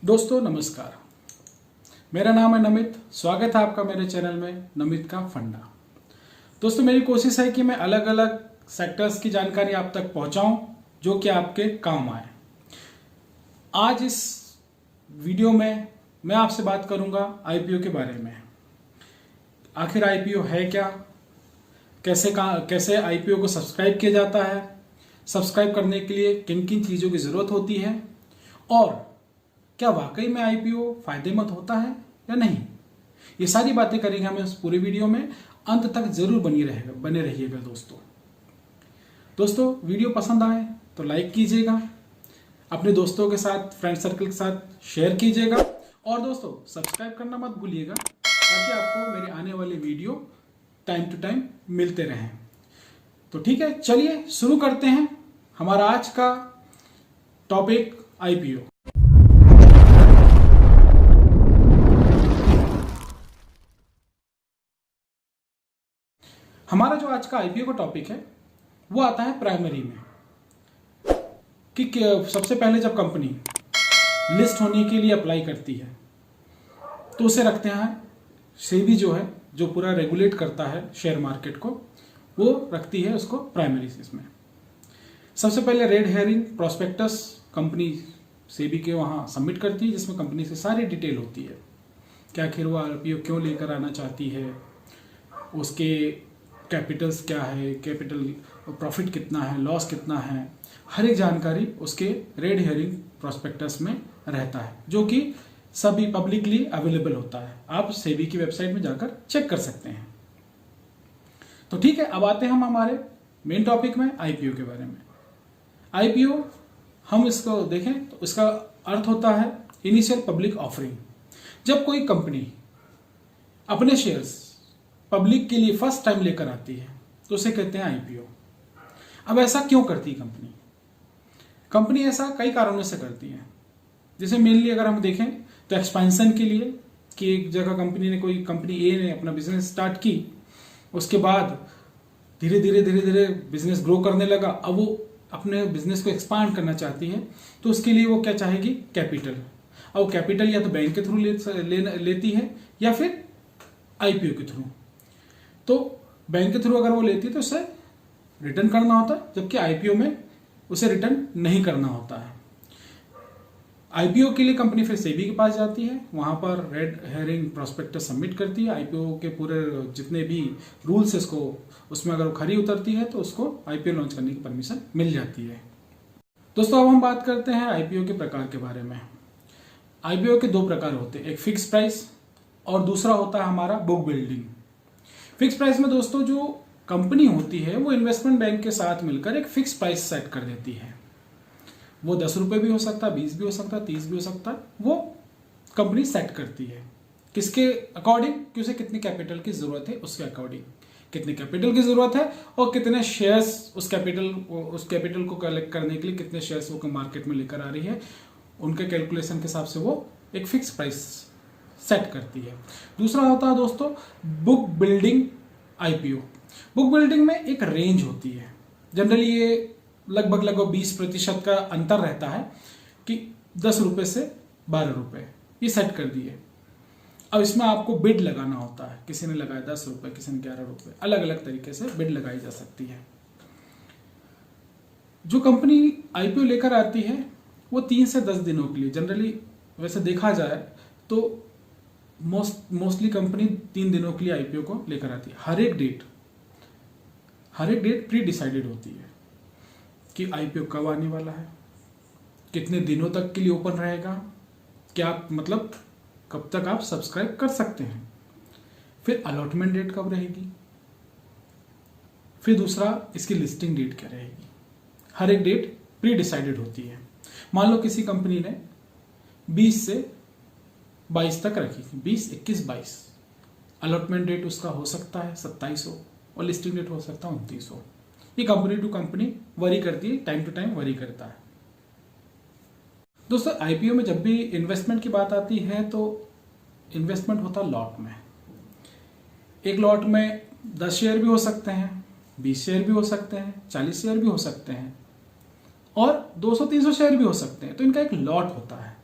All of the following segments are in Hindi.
दोस्तों नमस्कार, मेरा नाम है नमित। स्वागत है आपका मेरे चैनल में नमित का फंडा। दोस्तों मेरी कोशिश है कि मैं अलग अलग सेक्टर्स की जानकारी आप तक पहुंचाऊं जो कि आपके काम आए। आज इस वीडियो में मैं आपसे बात करूंगा आईपीओ के बारे में। आखिर आईपीओ है क्या, कैसे आईपीओ को सब्सक्राइब किया जाता है, सब्सक्राइब करने के लिए किन किन चीज़ों की ज़रूरत होती है और क्या वाकई में आईपीओ फायदेमंद होता है या नहीं। ये सारी बातें करेंगे हम इस पूरे वीडियो में। अंत तक जरूर बने रहिएगा दोस्तों वीडियो पसंद आए तो लाइक कीजिएगा, अपने दोस्तों के साथ, फ्रेंड सर्कल के साथ शेयर कीजिएगा और दोस्तों सब्सक्राइब करना मत भूलिएगा ताकि आपको मेरे आने वाले वीडियो टाइम टू टाइम मिलते रहें। तो ठीक है, चलिए शुरू करते हैं हमारा आज का टॉपिक आईपीओ। हमारा जो आज का आईपीओ का टॉपिक है वो आता है प्राइमरी में कि सबसे पहले जब कंपनी लिस्ट होने के लिए अप्लाई करती है तो उसे रखते हैं सेबी जो है, जो पूरा रेगुलेट करता है शेयर मार्केट को, वो रखती है उसको प्राइमरी इसमें। सबसे पहले red herring prospectus company SEBI के वहाँ सबमिट करती है जिसमें कंपनी से सारी डिटेल होती है कि आखिर वो आईपीओ क्यों लेकर आना चाहती है, उसके कैपिटल्स क्या है, कैपिटल प्रॉफिट कितना है, लॉस कितना है, हर एक जानकारी उसके रेड हेरिंग प्रोस्पेक्टस में रहता है जो कि सभी पब्लिकली अवेलेबल होता है। आप सेबी की वेबसाइट में जाकर चेक कर सकते हैं। तो ठीक है, अब आते हैं हम हमारे मेन टॉपिक में आईपीओ के बारे में। आईपीओ हम इसको देखें तो इसका अर्थ होता है इनिशियल पब्लिक ऑफरिंग। जब कोई कंपनी अपने शेयर्स पब्लिक के लिए फर्स्ट टाइम लेकर आती है तो उसे कहते हैं आईपीओ। अब ऐसा क्यों करती है कंपनी ऐसा कई कारणों से करती है। जैसे मेनली अगर हम देखें तो एक्सपेंशन के लिए कि एक जगह कंपनी ए ने अपना बिजनेस स्टार्ट की, उसके बाद धीरे धीरे बिजनेस ग्रो करने लगा। अब वो अपने बिजनेस को एक्सपांड करना चाहती है तो उसके लिए वो क्या चाहेगी, कैपिटल। अब कैपिटल या तो बैंक के थ्रू लेती है या फिर आईपीओ के थ्रू। तो बैंक के थ्रू अगर वो लेती है तो उसे रिटर्न करना होता है, जबकि आईपीओ में उसे रिटर्न नहीं करना होता है। आईपीओ के लिए कंपनी फिर सेबी के पास जाती है, वहां पर रेड हेरिंग प्रोस्पेक्टस सबमिट करती है। आईपीओ के पूरे जितने भी रूल्स इसको उसमें अगर वो खरी उतरती है तो उसको आईपीओ लॉन्च करने की परमिशन मिल जाती है। दोस्तों अब हम बात करते हैं आईपीओ के प्रकार के बारे में। आईपीओ के दो प्रकार होते हैं, एक फिक्स प्राइस और दूसरा होता है हमारा बुक बिल्डिंग। फिक्स प्राइस में दोस्तों जो कंपनी होती है वो इन्वेस्टमेंट बैंक के साथ मिलकर एक फिक्स प्राइस सेट कर देती है। वो 10 रुपए भी हो सकता है, 20 भी हो सकता है, 30 भी हो सकता है। वो कंपनी सेट करती है किसके अकॉर्डिंग कि उसे कितनी कैपिटल की जरूरत है, उसके अकॉर्डिंग कितनी कैपिटल की जरूरत है और कितने शेयर्स उस कैपिटल को कलेक्ट करने के लिए कितने शेयर्स वो मार्केट में लेकर आ रही है, उनके कैलकुलेशन के हिसाब से वो एक फिक्स प्राइस सेट करती है। दूसरा होता है दोस्तों book building IPO. Book building में एक रेंज होती है, जनरली ये लगभग 20% का अंतर रहता है कि 10 रुपए से 12 रुपए ये सेट कर दिए। अब इसमें आपको बिड लगाना होता है, किसी ने लगाया 10 रुपए, किसी ने 11 रुपए, अलग अलग तरीके से बिड लगाई जा सकती है। जो कंपनी आईपीओ लेकर आती है वो 3 से 10 दिनों के लिए, जनरली वैसे देखा जाए तो मोस्टली कंपनी 3 दिनों के लिए आईपीओ को लेकर आती है। हर एक डेट प्री डिसाइडेड होती है कि आईपीओ कब आने वाला है, कितने दिनों तक के लिए ओपन रहेगा, क्या मतलब कब तक आप सब्सक्राइब कर सकते हैं, फिर अलॉटमेंट डेट कब रहेगी, फिर दूसरा इसकी लिस्टिंग डेट क्या रहेगी। हर एक डेट प्री डिसाइडेड होती है। मान लो किसी कंपनी ने 20 से 22 तक रखी, 20, 21, 22। अलॉटमेंट डेट उसका हो सकता है 27 हो और लिस्टिंग डेट हो सकता है 29 हो। ये कंपनी टू कंपनी वरी करती है, टाइम टू टाइम वरी करता है। दोस्तों आईपीओ में जब भी इन्वेस्टमेंट की बात आती है तो इन्वेस्टमेंट होता है लॉट में। एक लॉट में 10 शेयर भी हो सकते हैं, 20 शेयर भी हो सकते हैं, 40 शेयर भी हो सकते हैं और 200-300 शेयर भी हो सकते हैं। तो इनका एक लॉट होता है।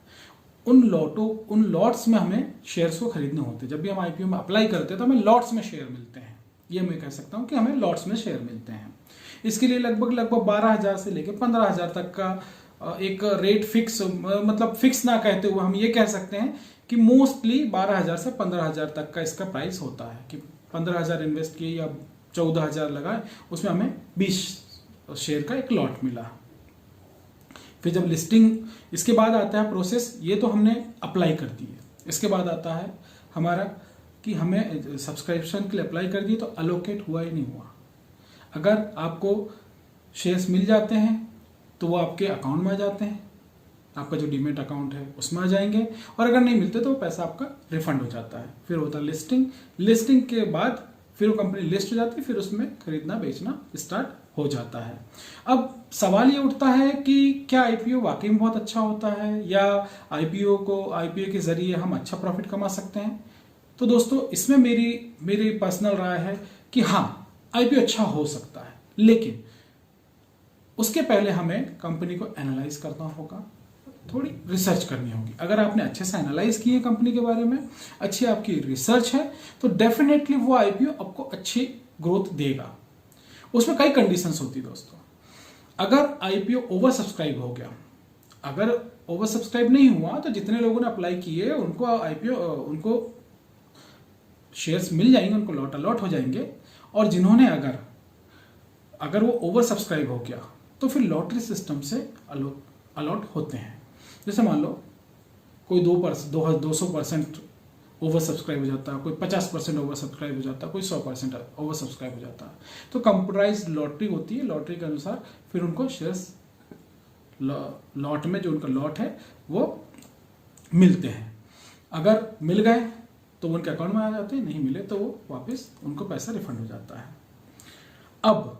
उन लॉट्स में हमें शेयर्स को खरीदने होते हैं। जब भी हम आईपीओ में अप्लाई करते हैं तो हमें लॉट्स में शेयर मिलते हैं। ये मैं कह सकता हूं कि हमें लॉट्स में शेयर मिलते हैं। इसके लिए लगभग 12,000 से लेकर 15,000 तक का एक रेट फिक्स, मतलब फिक्स ना कहते हुए हम ये कह सकते हैं कि मोस्टली 12,000 से 15,000 तक का इसका प्राइस होता है कि 15,000 इन्वेस्ट किए या 14,000 लगाए, उसमें हमें 20 शेयर का एक लॉट मिला। फिर जब लिस्टिंग, इसके बाद आता है प्रोसेस, ये तो हमने अप्लाई कर दी है। इसके बाद आता है हमारा कि हमें सब्सक्रिप्शन के लिए अप्लाई कर दिए तो अलोकेट हुआ ही नहीं हुआ। अगर आपको शेयर्स मिल जाते हैं तो वो आपके अकाउंट में आ जाते हैं, आपका जो डीमेट अकाउंट है उसमें आ जाएंगे, और अगर नहीं मिलते तो पैसा आपका रिफंड हो जाता है। फिर होता है लिस्टिंग के बाद फिर वो कंपनी लिस्ट हो जाती है, फिर उसमें खरीदना बेचना स्टार्ट हो जाता है। अब सवाल ये उठता है कि क्या आईपीओ वाकई में बहुत अच्छा होता है या आईपीओ के जरिए हम अच्छा प्रॉफिट कमा सकते हैं? तो दोस्तों इसमें मेरी पर्सनल राय है कि हाँ, आईपीओ अच्छा हो सकता है, लेकिन उसके पहले हमें कंपनी को एनालाइज करना होगा, थोड़ी रिसर्च करनी होगी। अगर आपने अच्छे से एनालाइज की है कंपनी के बारे में, अच्छी आपकी रिसर्च है, तो डेफिनेटली वो आईपीओ आपको अच्छी ग्रोथ देगा। उसमें कई कंडीशंस होती है दोस्तों। अगर आईपीओ ओवर सब्सक्राइब हो गया, अगर ओवर सब्सक्राइब नहीं हुआ तो जितने लोगों ने अप्लाई किए उनको शेयर्स मिल जाएंगे, उनको लॉट अलॉट हो जाएंगे। और जिन्होंने अगर वो ओवर सब्सक्राइब हो गया तो फिर लॉटरी सिस्टम से अलॉट होते हैं। जैसे मान लो कोई 200% ओवर सब्सक्राइब हो जाता है, कोई 50% ओवर सब्सक्राइब हो जाता है, कोई 100% ओवर सब्सक्राइब हो जाता है, तो कंप्यूटराइज्ड लॉटरी होती है। लॉटरी के अनुसार फिर उनको शेयर्स लॉट में जो उनका लॉट है वो मिलते हैं। अगर मिल गए तो वो उनके अकाउंट में आ जाते हैं, नहीं मिले तो वो वापस उनको पैसा रिफंड हो जाता है। अब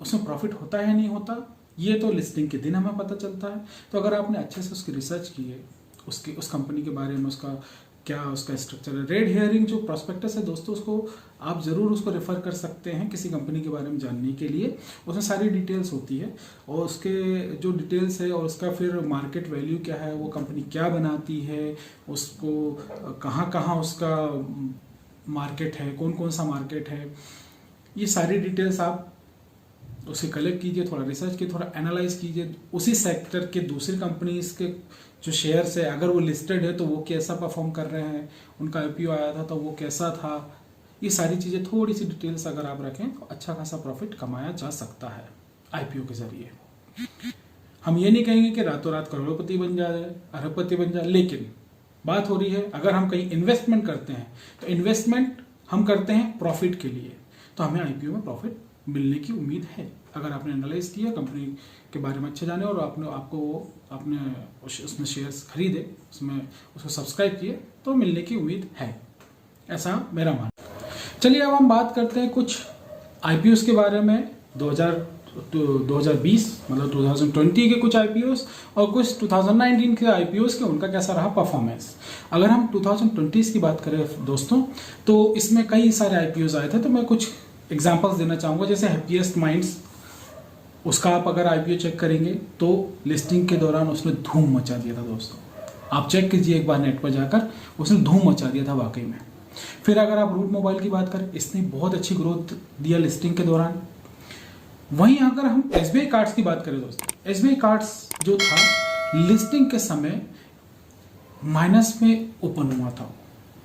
उसमें प्रॉफिट होता है नहीं होता, ये तो लिस्टिंग के दिन हमें पता चलता है। तो अगर आपने अच्छे से उसकी रिसर्च की है, उस कंपनी के बारे में, उसका स्ट्रक्चर है, रेड हेयरिंग जो प्रॉस्पेक्टस है दोस्तों, उसको आप जरूर उसको रेफर कर सकते हैं किसी कंपनी के बारे में जानने के लिए। उसमें सारी डिटेल्स होती है और उसके जो डिटेल्स है और उसका फिर मार्केट वैल्यू क्या है, वो कंपनी क्या बनाती है, उसको कहाँ कहाँ उसका मार्केट है, कौन कौन सा मार्केट है, ये सारी डिटेल्स आप उसे कलेक्ट कीजिए, थोड़ा रिसर्च कीजिए, थोड़ा एनालाइज कीजिए। उसी सेक्टर के दूसरी कंपनीज के जो शेयर्स है, अगर वो लिस्टेड है तो वो कैसा परफॉर्म कर रहे हैं, उनका आईपीओ आया था तो वो कैसा था, ये सारी चीज़ें थोड़ी सी डिटेल्स अगर आप रखें तो अच्छा खासा प्रॉफिट कमाया जा सकता है आईपीओ के जरिए। हम ये नहीं कहेंगे कि रातों रात करोड़पति बन जाए, अरबपति बन जाए, लेकिन बात हो रही है अगर हम कहीं इन्वेस्टमेंट करते हैं तो इन्वेस्टमेंट हम करते हैं प्रॉफिट के लिए, तो हमें आईपीओ में प्रॉफिट मिलने की उम्मीद है। अगर आपने एनालाइज किया, कंपनी के बारे में अच्छे जाने और आपने उसमें शेयर्स खरीदे, उसको सब्सक्राइब किए, तो मिलने की उम्मीद है, ऐसा मेरा मानना। चलिए अब हम बात करते हैं कुछ आईपीओस के बारे में। 2020 मतलब 2020 के कुछ आईपीओस और कुछ 2019 के आईपीओस के, उनका कैसा रहा परफॉर्मेंस। अगर हम 2020 की बात करें दोस्तों, तो इसमें कई सारे आईपीओस आए थे, तो मैं कुछ एग्जांपल्स देना चाहूँगा। जैसे हैप्पीएस्ट माइंड्स, उसका आप अगर आईपीओ चेक करेंगे तो लिस्टिंग के दौरान उसने धूम मचा दिया था दोस्तों। आप चेक कीजिए एक बार नेट पर जाकर, उसने धूम मचा दिया था वाकई में। फिर अगर आप रूट मोबाइल की बात करें, इसने बहुत अच्छी ग्रोथ दिया लिस्टिंग के दौरान। वहीं अगर हम एसबीआई कार्ड्स की बात करें दोस्तों, एसबीआई कार्ड्स जो था लिस्टिंग के समय माइनस में ओपन हुआ था,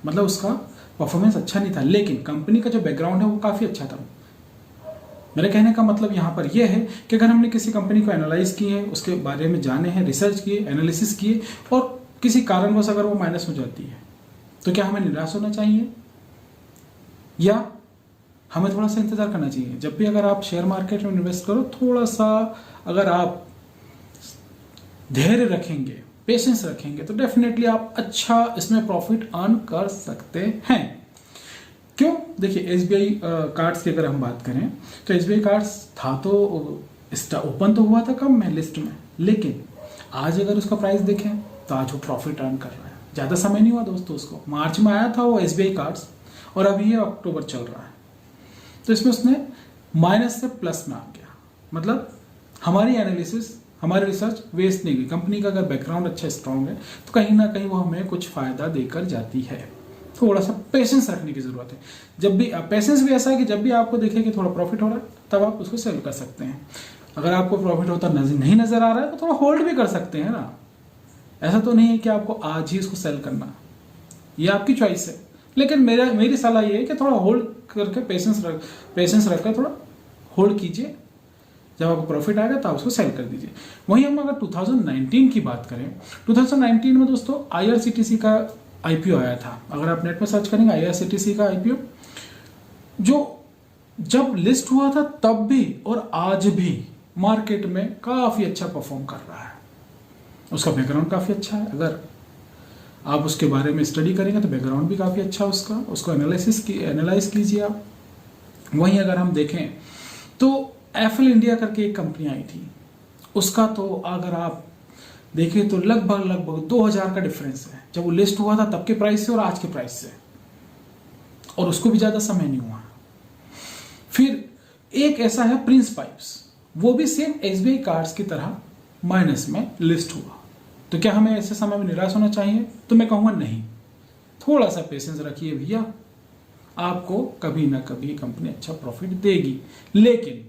मतलब उसका परफॉर्मेंस अच्छा नहीं था, लेकिन कंपनी का जो बैकग्राउंड है वो काफ़ी अच्छा था। मेरे कहने का मतलब यहाँ पर यह है कि अगर हमने किसी कंपनी को एनालाइज की है, उसके बारे में जाने हैं, रिसर्च किए, एनालिसिस किए, और किसी कारणवश अगर वो माइनस हो जाती है, तो क्या हमें निराश होना चाहिए या हमें थोड़ा सा इंतजार करना चाहिए? जब भी अगर आप शेयर मार्केट में इन्वेस्ट करो, थोड़ा सा अगर आप धैर्य रखेंगे, पेशेंस रखेंगे, तो डेफिनेटली आप अच्छा इसमें प्रॉफिट अर्न कर सकते हैं। क्यों? देखिए एसबीआई कार्ड्स की अगर हम बात करें तो एसबीआई कार्ड्स था तो ओपन तो हुआ था कम में लिस्ट में, लेकिन आज अगर उसका प्राइस देखें तो आज वो प्रॉफिट अर्न कर रहा है। ज़्यादा समय नहीं हुआ दोस्तों, उसको मार्च में आया था वो एसबीआई कार्ड्स, और अभी ये अक्टूबर चल रहा है, तो इसमें उसने माइनस से प्लस में आ गया। मतलब हमारी एनालिसिस हमारी रिसर्च वेस्ट नहीं गई। कंपनी का अगर बैकग्राउंड अच्छा स्ट्रांग है तो कहीं ना कहीं वो हमें कुछ फायदा देकर जाती है। थोड़ा सा पेशेंस रखने की जरूरत है। जब भी पेशेंस भी ऐसा है कि जब भी आपको देखे कि थोड़ा प्रॉफिट हो रहा है तब आप उसको सेल कर सकते हैं। अगर आपको प्रॉफिट होता नहीं नजर आ रहा है तो थोड़ा होल्ड भी कर सकते हैं ना। ऐसा तो नहीं है कि आपको आज ही इसको सेल करना, ये आपकी चॉइस है। लेकिन मेरी सलाह ये है कि थोड़ा होल्ड करके पेशेंस रखकर थोड़ा होल्ड कीजिए। जब आपको प्रॉफिट आएगा तो आप उसको सेल कर दीजिए। वहीं हम अगर 2019 की बात करें, 2019 में दोस्तों IRCTC का IPO आया था। अगर आप नेट पर सर्च करेंगे IRCTC का IPO, जो जब लिस्ट हुआ था तब भी और आज भी मार्केट में काफी अच्छा परफॉर्म कर रहा है। उसका बैकग्राउंड काफी अच्छा है। अगर आप उसके बारे में स्टडी करेंगे तो बैकग्राउंड भी काफी अच्छा है उसको एनालाइज कीजिए आप। वहीं अगर हम देखें तो एफएल इंडिया करके एक कंपनी आई थी, उसका तो अगर आप देखें तो लगभग 2000 का डिफरेंस है। जब वो लिस्ट हुआ था तब के प्राइस से और आज के प्राइस से, और उसको भी ज्यादा समय नहीं हुआ। फिर एक ऐसा है प्रिंस पाइप्स, वो भी सेम SBI कार्ड्स की तरह माइनस में लिस्ट हुआ। तो क्या हमें ऐसे समय में निराश होना चाहिए? तो मैं कहूंगा नहीं, थोड़ा सा पेशेंस रखिए भैया, आपको कभी ना कभी कंपनी अच्छा प्रॉफिट देगी। लेकिन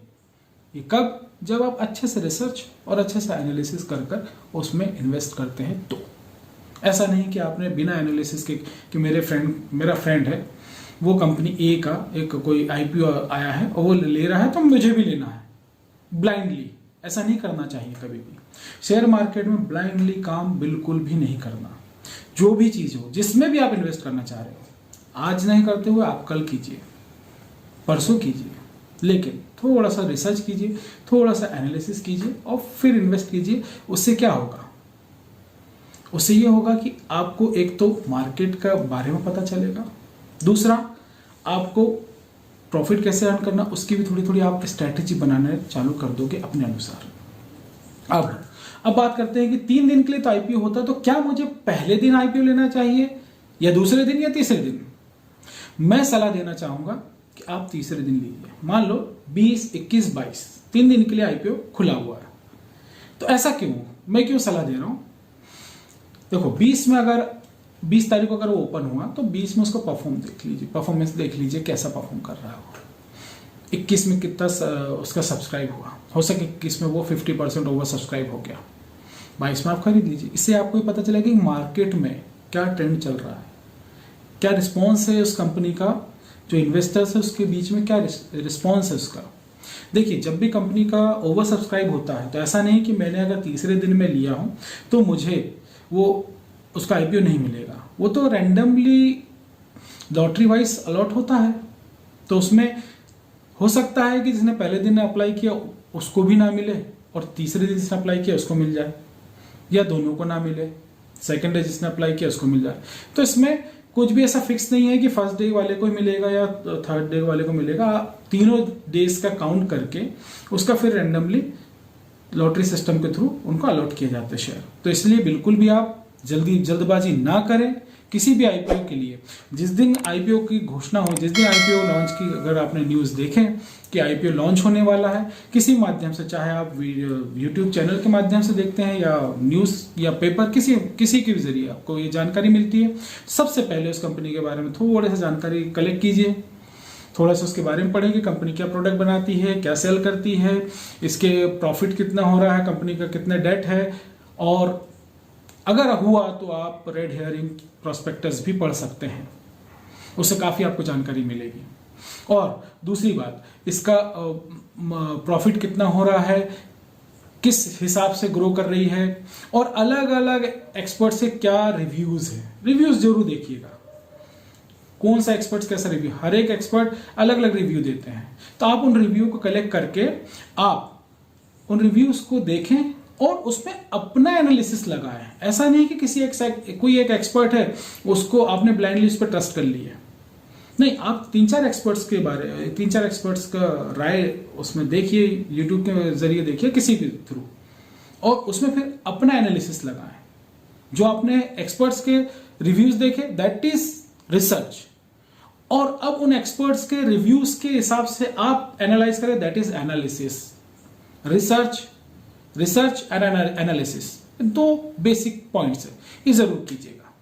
ये कब? जब आप अच्छे से रिसर्च और अच्छे से एनालिसिस कर उसमें इन्वेस्ट करते हैं। तो ऐसा नहीं कि आपने बिना एनालिसिस के कि मेरा फ्रेंड है, वो कंपनी ए का एक कोई IPO आया है और वो ले रहा है तो मुझे भी लेना है, ब्लाइंडली। ऐसा नहीं करना चाहिए कभी भी। शेयर मार्केट में ब्लाइंडली काम बिल्कुल भी नहीं करना। जो भी चीज हो, जिसमें भी आप इन्वेस्ट करना चाह रहे हो, आज नहीं करते हुए आप कल कीजिए, परसों कीजिए, लेकिन थोड़ा सा रिसर्च कीजिए, थोड़ा सा एनालिसिस कीजिए और फिर इन्वेस्ट कीजिए। उससे क्या होगा? उससे ये होगा कि आपको एक तो मार्केट का बारे में पता चलेगा, दूसरा आपको प्रॉफिट कैसे अर्न करना उसकी भी थोड़ी थोड़ी आप स्ट्रैटेजी बनाना चालू कर दोगे अपने अनुसार। अब बात करते हैं कि 3 दिन के लिए तो IPO होता है, तो क्या मुझे पहले दिन IPO लेना चाहिए या दूसरे दिन या तीसरे दिन? मैं सलाह देना चाहूंगा कि आप तीसरे दिन लीजिए। मान लो 20, 21, 22 3 दिन के लिए IPO खुला हुआ है। तो ऐसा क्यों? मैं क्यों सलाह दे रहा हूं? देखो 20 तारीख को अगर वो ओपन हुआ तो 20 में उसको परफॉर्मेंस देख लीजिए कैसा परफॉर्म कर रहा है वो। 21 में कितना उसका सब्सक्राइब हुआ, हो सके 21 में वो 50% ओवर सब्सक्राइब हो गया, 22 में आप खरीद लीजिए। इससे आपको ये पता चलेगा कि मार्केट में क्या ट्रेंड चल रहा है, क्या रिस्पॉन्स है उस कंपनी का, जो इन्वेस्टर्स है उसके बीच में क्या रिस्पॉन्स है उसका। देखिए जब भी कंपनी का ओवर सब्सक्राइब होता है तो ऐसा नहीं कि मैंने अगर तीसरे दिन में लिया हूं तो मुझे वो उसका IPO नहीं मिलेगा। वो तो रैंडमली लॉटरी वाइज अलॉट होता है। तो उसमें हो सकता है कि जिसने पहले दिन अप्लाई किया उसको भी ना मिले और तीसरे दिन जिसने अप्लाई किया उसको मिल जाए, या दोनों को ना मिले, सेकंड डे जिसने अप्लाई किया उसको मिल जाए। तो इसमें कुछ भी ऐसा फिक्स नहीं है कि फर्स्ट डे वाले को मिलेगा या थर्ड डे वाले को मिलेगा। तीनों डेज का काउंट करके उसका फिर रैंडमली लॉटरी सिस्टम के थ्रू उनको अलॉट किए जाते हैं शेयर। तो इसलिए बिल्कुल भी आप जल्दबाजी ना करें किसी भी IPO के लिए। जिस दिन IPO की घोषणा हो, जिस दिन IPO लॉन्च की अगर आपने न्यूज़ देखें कि IPO लॉन्च होने वाला है किसी माध्यम से, चाहे आप YouTube चैनल के माध्यम से देखते हैं या न्यूज़ या पेपर, किसी के भी जरिए आपको ये जानकारी मिलती है, सबसे पहले उस कंपनी के बारे में थोड़ी सी जानकारी कलेक्ट कीजिए, थोड़ा सा उसके बारे में पढ़ें कि कंपनी क्या प्रोडक्ट बनाती है, क्या सेल करती है, इसके प्रॉफिट कितना हो रहा है, कंपनी का कितना डेट है, और अगर हुआ तो आप रेड हेयरिंग प्रोस्पेक्टस भी पढ़ सकते हैं, उससे काफ़ी आपको जानकारी मिलेगी। और दूसरी बात, इसका प्रॉफिट कितना हो रहा है, किस हिसाब से ग्रो कर रही है, और अलग अलग एक्सपर्ट से क्या रिव्यूज़ है, रिव्यूज़ जरूर देखिएगा। कौन सा एक्सपर्ट कैसा रिव्यू, हर एक एक्सपर्ट अलग अलग रिव्यू देते हैं। तो आप उन रिव्यू को कलेक्ट करके आप उन रिव्यूज़ को देखें और उसमें अपना एनालिसिस लगाएं। ऐसा नहीं कि कोई एक एक्सपर्ट है उसको आपने ब्लाइंडली उस पर ट्रस्ट कर लिया, नहीं। आप 3-4 एक्सपर्ट्स का राय उसमें देखिए, यूट्यूब के जरिए देखिए, किसी भी थ्रू, और उसमें फिर अपना एनालिसिस लगाएं। जो आपने एक्सपर्ट्स के रिव्यूज देखे दैट इज रिसर्च, और अब उन एक्सपर्ट्स के रिव्यूज के हिसाब से आप एनालाइज करें that is analysis. Research and analysis, 2 basic points है, ये जरूर कीजिएगा।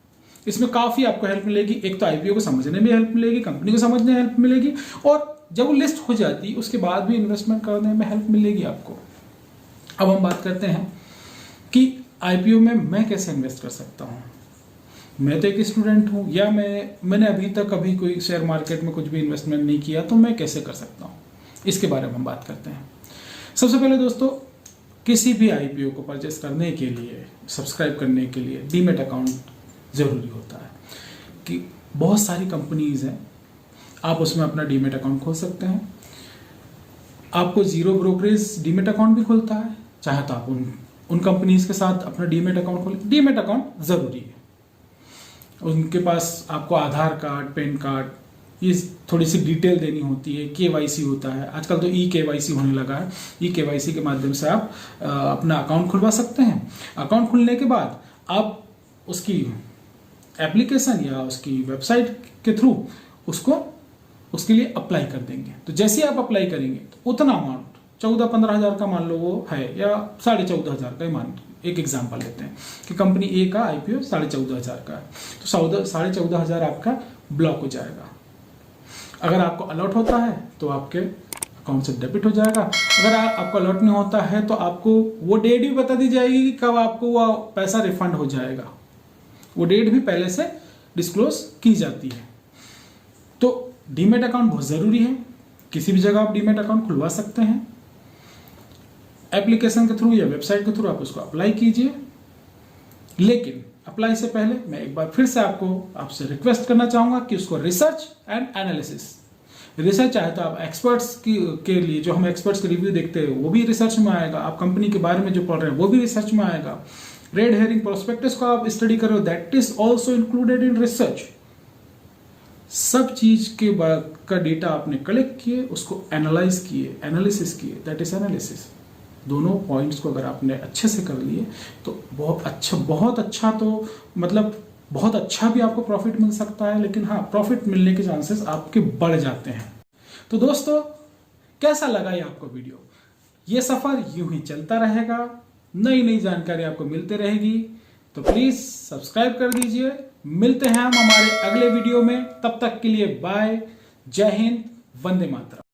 इसमें काफी आपको हेल्प मिलेगी। एक तो आईपीओ को समझने में हेल्प मिलेगी, कंपनी को समझने में हेल्प मिलेगी, और जब वो लिस्ट हो जाती है उसके बाद भी इन्वेस्टमेंट करने में हेल्प मिलेगी आपको। अब हम बात करते हैं कि आईपीओ में मैं कैसे इन्वेस्ट कर सकता हूं। मैं तो एक स्टूडेंट हूं, या मैंने अभी तक कभी कोई शेयर मार्केट में कुछ भी इन्वेस्टमेंट नहीं किया, तो मैं कैसे कर सकता हूं, इसके बारे में हम बात करते हैं। सबसे पहले दोस्तों, किसी भी आईपीओ को परचेस करने के लिए, सब्सक्राइब करने के लिए डीमेट अकाउंट जरूरी होता है। कि बहुत सारी कंपनीज हैं, आप उसमें अपना डीमेट अकाउंट खोल सकते हैं। आपको जीरो ब्रोकरेज डीमेट अकाउंट भी खुलता है, चाहे तो आप उन कंपनीज के साथ अपना डीमेट अकाउंट खोलें। डीमेट अकाउंट जरूरी है। उनके पास आपको आधार कार्ड, पैन कार्ड, ये थोड़ी सी डिटेल देनी होती है, केवाईसी होता है। आजकल तो ई केवाईसी होने लगा है। ई केवाईसी के माध्यम से आप अपना अकाउंट खुलवा सकते हैं। अकाउंट खुलने के बाद आप उसकी एप्लीकेशन या उसकी वेबसाइट के थ्रू उसके लिए अप्लाई कर देंगे। तो जैसे ही आप अप्लाई करेंगे तो उतना अमाउंट 14-15 हजार का मान लो वो है, या 14,500 का ही मान, एक एग्जांपल लेते हैं कि कंपनी ए का आईपीओ 14,500 का है, तो 14,500 आपका ब्लॉक हो जाएगा। अगर आपको अलॉट होता है तो आपके अकाउंट से डेबिट हो जाएगा। अगर आपको अलॉट नहीं होता है तो आपको वो डेट भी बता दी जाएगी कि कब आपको वो पैसा रिफंड हो जाएगा। वो डेट भी पहले से डिस्क्लोज की जाती है। तो डीमेट अकाउंट बहुत जरूरी है। किसी भी जगह आप डीमेट अकाउंट खुलवा सकते हैं, एप्लीकेशन के थ्रू या वेबसाइट के थ्रू आप उसको अप्लाई कीजिए। लेकिन अप्लाई से पहले मैं एक बार फिर से आपसे रिक्वेस्ट करना चाहूंगा कि उसको रिसर्च एंड एनालिसिस, रिसर्च चाहे तो आप एक्सपर्ट्स के लिए, जो हम एक्सपर्ट्स के रिव्यू देखते हैं वो भी रिसर्च में आएगा। आप कंपनी के बारे में जो पढ़ रहे हैं वो भी रिसर्च में आएगा। रेड हेरिंग प्रोस्पेक्टस को आप स्टडी करो, that is also included in research. सब चीज का डेटा आपने कलेक्ट किए, उसको एनालाइज किए, एनालिसिस किए, दैट इज एनालिसिस। दोनों पॉइंट्स को अगर आपने अच्छे से कर लिए तो बहुत अच्छा तो मतलब बहुत अच्छा भी आपको प्रॉफिट मिल सकता है। लेकिन हाँ, प्रॉफिट मिलने के चांसेस आपके बढ़ जाते हैं। तो दोस्तों, कैसा लगा ये आपको वीडियो? ये सफर यूं ही चलता रहेगा, नई नई जानकारी आपको मिलती रहेगी। तो प्लीज सब्सक्राइब कर दीजिए। मिलते हैं हम हमारे अगले वीडियो में। तब तक के लिए बाय, जय हिंद, वंदे मातरम।